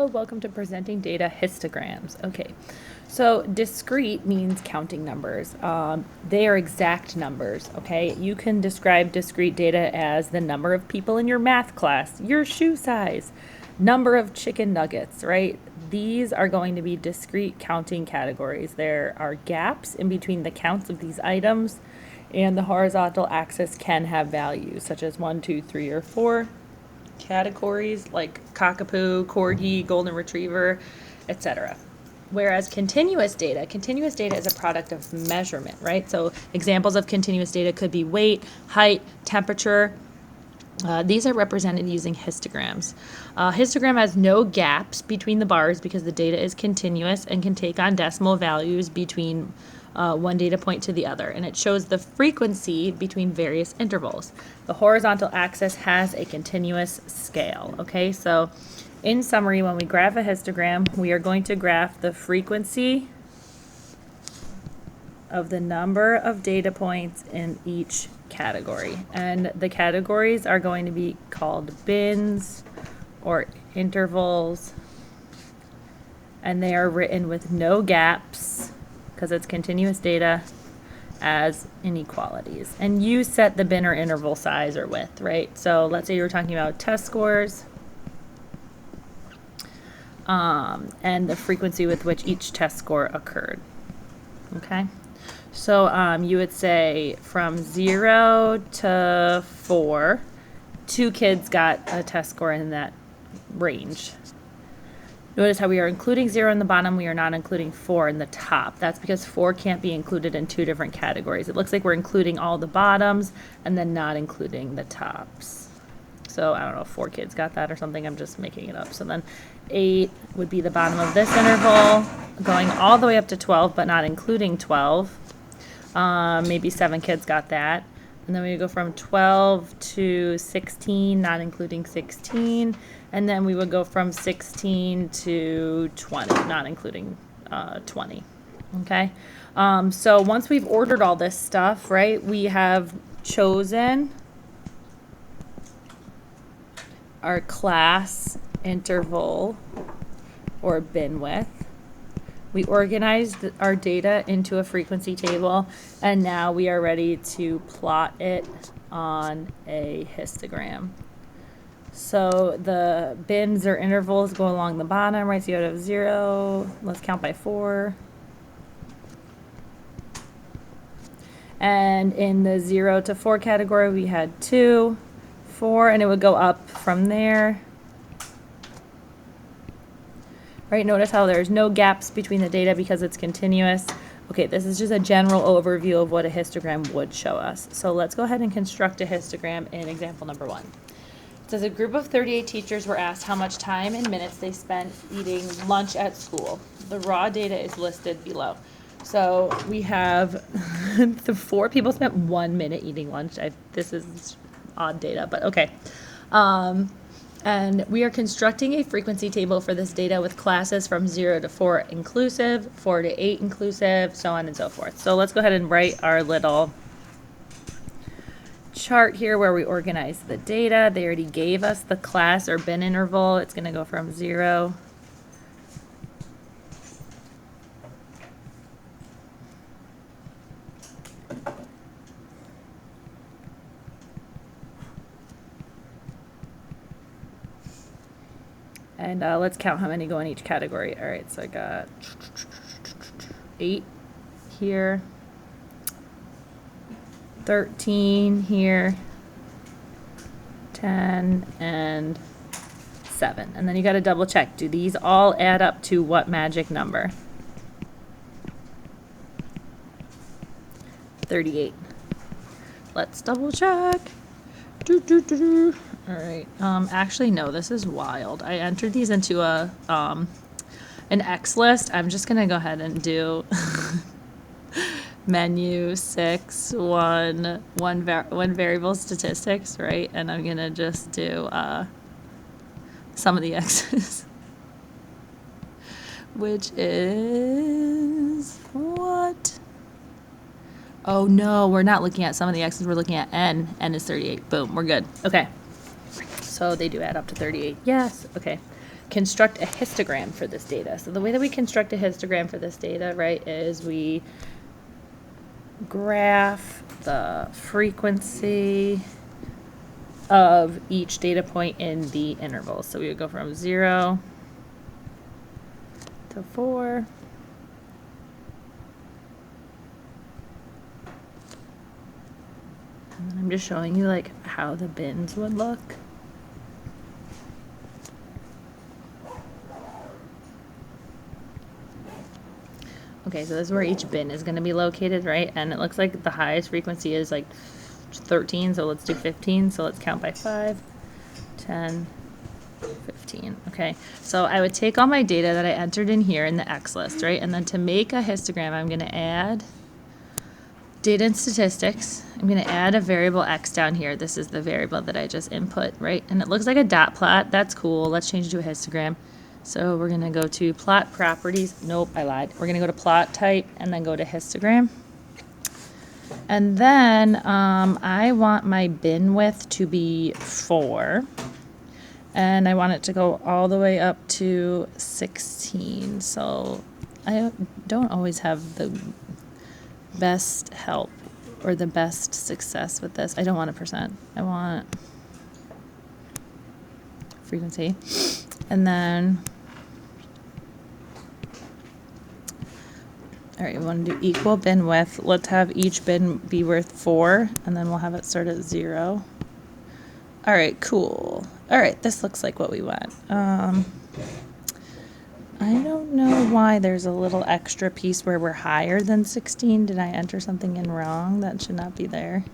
welcome to Presenting Data Histograms. Okay, so discrete means counting numbers. They are exact numbers, okay? You can describe discrete data as the number of people in your math class, your shoe size, number of chicken nuggets, right? These are going to be discrete counting categories. There are gaps in between the counts of these items, and the horizontal axis can have values such as 1, 2, 3, or 4. Categories like cockapoo, corgi, golden retriever, etc. Whereas continuous data is a product of measurement, right? So examples of continuous data could be weight, height, temperature. These are represented using histograms. Histogram has no gaps between the bars because the data is continuous and can take on decimal values between one data point to the other, and it shows the frequency between various intervals. The horizontal axis has a continuous scale, okay? So in summary, when we graph a histogram, we are going to graph the frequency of the number of data points in each category. And the categories are going to be called bins or intervals, and they are written with no gaps because it's continuous data as inequalities. And you set the bin or interval size or width, right? So let's say you were talking about test scores and the frequency with which each test score occurred, okay? So you would say from 0 to 4, 2 kids got a test score in that range. Notice how we are including 0 in the bottom, we are not including 4 in the top. That's because 4 can't be included in 2 different categories. It looks like we're including all the bottoms and then not including the tops. So I don't know if 4 kids got that or something, I'm just making it up. So then 8 would be the bottom of this interval, going all the way up to 12, but not including 12. Maybe 7 kids got that. And then we would go from 12 to 16, not including 16. And then we would go from 16 to 20, not including 20. Okay? So once we've ordered all this stuff, right, we have chosen our class interval or bin width. We organized our data into a frequency table, and now we are ready to plot it on a histogram. So the bins or intervals go along the bottom, right? So you have 0, let's count by 4. And in the 0 to 4 category, we had 2, 4, and it would go up from there. Right, notice how there's no gaps between the data because it's continuous. Okay, this is just a general overview of what a histogram would show us. So let's go ahead and construct a histogram in example number 1. It says a group of 38 teachers were asked how much time in minutes they spent eating lunch at school. The raw data is listed below. So we have the 4 people spent 1 minute eating lunch. This is odd data, but okay. And we are constructing a frequency table for this data with classes from 0 to 4 inclusive, 4 to 8 inclusive, so on and so forth. So let's go ahead and write our little chart here where we organize the data. They already gave us the class or bin interval. It's going to go from 0 and let's count how many go in each category. All right, so I got 8 here, 13 here, 10, and 7. And then you got to double check. Do these all add up to what magic number? 38. Let's double check. All right. Actually, no, this is wild. I entered these into an X list. I'm just gonna go ahead and do menu 6 one variable statistics, right? And I'm gonna just do some of the X's, which is what? Oh no, we're not looking at some of the X's. We're looking at N. N is 38. Boom, we're good. Okay. So they do add up to 38. Yes. Okay. construct a histogram for this data. So the way that we construct a histogram for this data, right, is we graph the frequency of each data point in the interval. So we would go from 0 to 4. And then I'm just showing you like how the bins would look. Okay, so this is where each bin is going to be located, right? And it looks like the highest frequency is like 13, so let's do 15. So let's count by 5, 10, 15. Okay, so I would take all my data that I entered in here in the X list, right? And then to make a histogram, I'm going to add data and statistics. I'm going to add a variable X down here. This is the variable that I just input, right? And it looks like a dot plot. That's cool. Let's change it to a histogram. So we're going to go to plot properties. Nope, I lied. We're going to go to plot type and then go to histogram. And then I want my bin width to be 4. And I want it to go all the way up to 16. So I don't always have the best help or the best success with this. I don't want a percent. I want frequency. And then, all right, we want to do equal bin width. Let's have each bin be worth 4, and then we'll have it start at 0. All right, cool. All right, this looks like what we want. I don't know why there's a little extra piece where we're higher than 16. Did I enter something in wrong? That should not be there.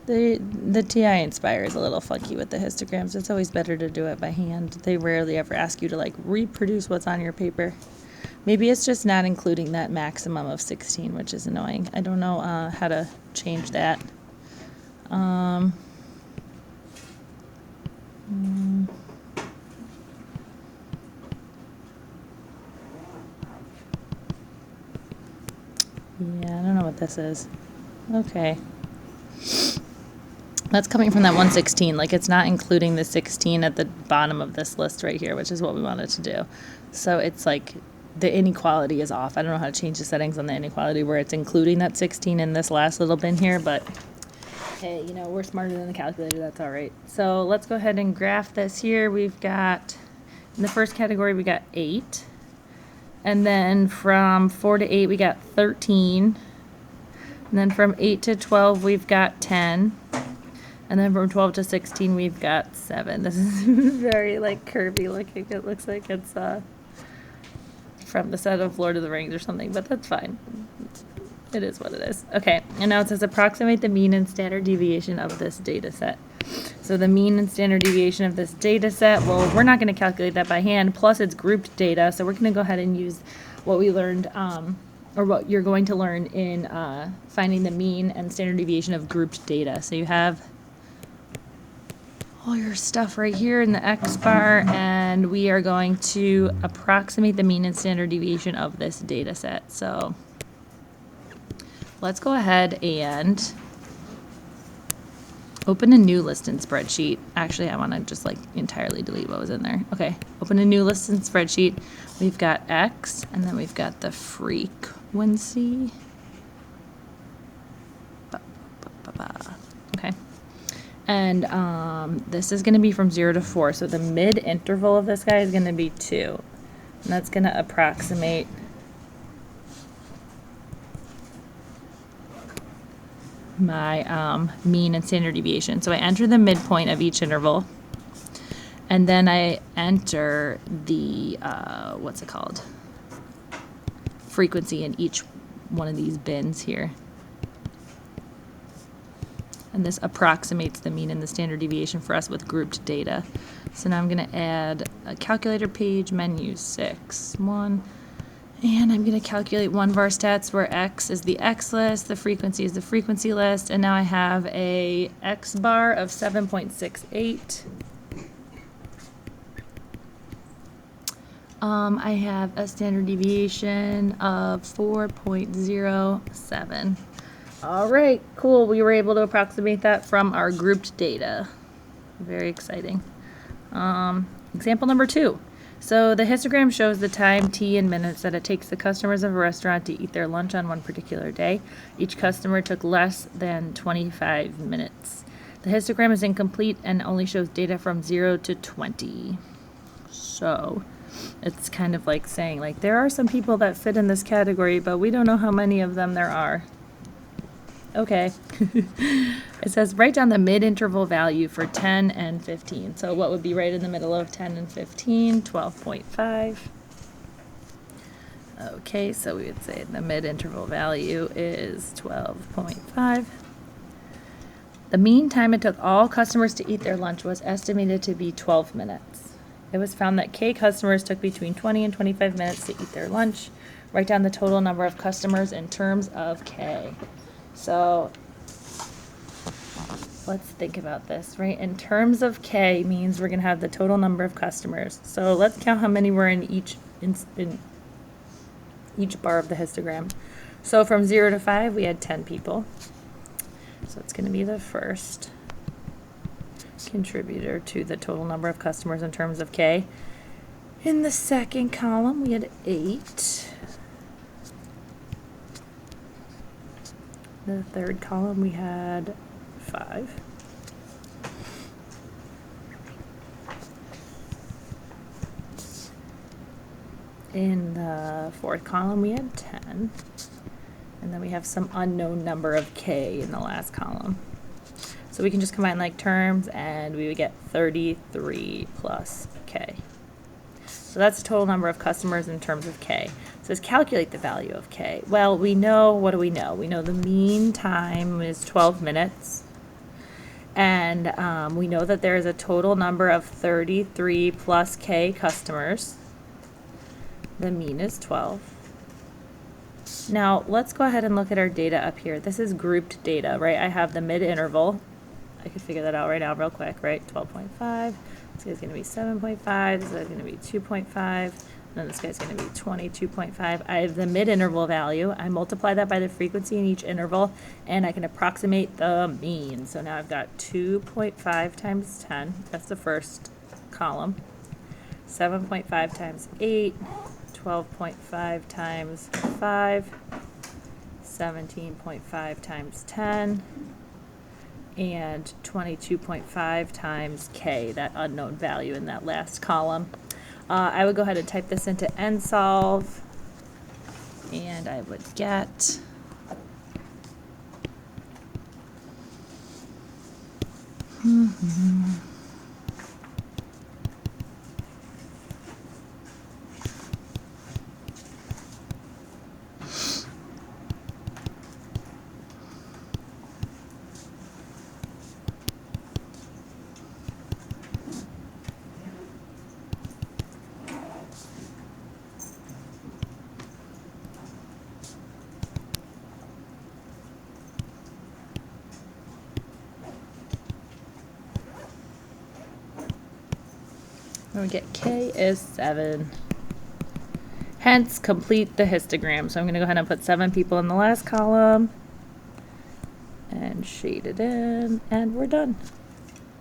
The TI Inspire is a little funky with the histograms. It's always better to do it by hand. They rarely ever ask you to like reproduce what's on your paper. Maybe it's just not including that maximum of 16, which is annoying. I don't know how to change that. Yeah, I don't know what this is. Okay. That's coming from that 116. Like, it's not including the 16 at the bottom of this list right here, which is what we wanted to do. So it's like the inequality is off. I don't know how to change the settings on the inequality where it's including that 16 in this last little bin here, but hey, you know, we're smarter than the calculator. That's all right. So let's go ahead and graph this here. We've got, in the first category, we got 8. And then from 4 to 8, we got 13. And then from 8 to 12, we've got 10. And then from 12 to 16, we've got 7. This is very, like, curvy looking. It looks like it's from the set of Lord of the Rings or something, but that's fine. It is what it is. Okay, and now it says approximate the mean and standard deviation of this data set. So the mean and standard deviation of this data set, well, we're not going to calculate that by hand, plus it's grouped data, so we're going to go ahead and use what we learned, or what you're going to learn in finding the mean and standard deviation of grouped data. So you have all your stuff right here in the X bar, and we are going to approximate the mean and standard deviation of this data set. So let's go ahead and open a new list in spreadsheet. Actually, I want to just like entirely delete what was in there. Okay, open a new list in spreadsheet. We've got X, and then we've got the frequency. Okay. And this is going to be from 0 to 4. So the mid interval of this guy is going to be 2. And that's going to approximate my mean and standard deviation. So I enter the midpoint of each interval. And then I enter the, what's it called? Frequency in each one of these bins here. And this approximates the mean and the standard deviation for us with grouped data. So now I'm going to add a calculator page, menu 6, 1. And I'm going to calculate one var stats where X is the X list, the frequency is the frequency list, and now I have a X bar of 7.68. I have a standard deviation of 4.07. All right, cool. We were able to approximate that from our grouped data. Very exciting. Example number 2. So the histogram shows the time, t, in minutes that it takes the customers of a restaurant to eat their lunch on one particular day. Each customer took less than 25 minutes. The histogram is incomplete and only shows data from 0 to 20. So it's kind of like saying, like, there are some people that fit in this category, but we don't know how many of them there are. Okay. It says write down the mid-interval value for 10 and 15. So what would be right in the middle of 10 and 15? 12.5. Okay, so we would say the mid-interval value is 12.5. The mean time it took all customers to eat their lunch was estimated to be 12 minutes. It was found that K customers took between 20 and 25 minutes to eat their lunch. Write down the total number of customers in terms of K. So let's think about this, right? In terms of K means we're going to have the total number of customers. So let's count how many were in each bar of the histogram. So from 0 to 5, we had 10 people. So it's going to be the first contributor to the total number of customers in terms of K. In the second column, we had 8. The third column, we had 5. In the fourth column, we had 10. And then we have some unknown number of K in the last column. So we can just combine like terms, and we would get 33 plus K. So that's the total number of customers in terms of K. So let's calculate the value of K. Well, we know, what do we know? We know the mean time is 12 minutes. And we know that there is a total number of 33 plus K customers. The mean is 12. Now, let's go ahead and look at our data up here. This is grouped data, right? I have the mid-interval. I could figure that out right now real quick, right? 12.5. This guy's going to be 7.5. This guy's going to be 2.5. And then this guy's going to be 22.5. I have the mid-interval value. I multiply that by the frequency in each interval, and I can approximate the mean. So now I've got 2.5 times 10. That's the first column. 7.5 times 8. 12.5 times 5. 17.5 times 10. And 22.5 times K, that unknown value in that last column. I would go ahead and type this into NSolve, and I would get we get K is 7. Hence, complete the histogram. So I'm going to go ahead and put 7 people in the last column and shade it in, and we're done.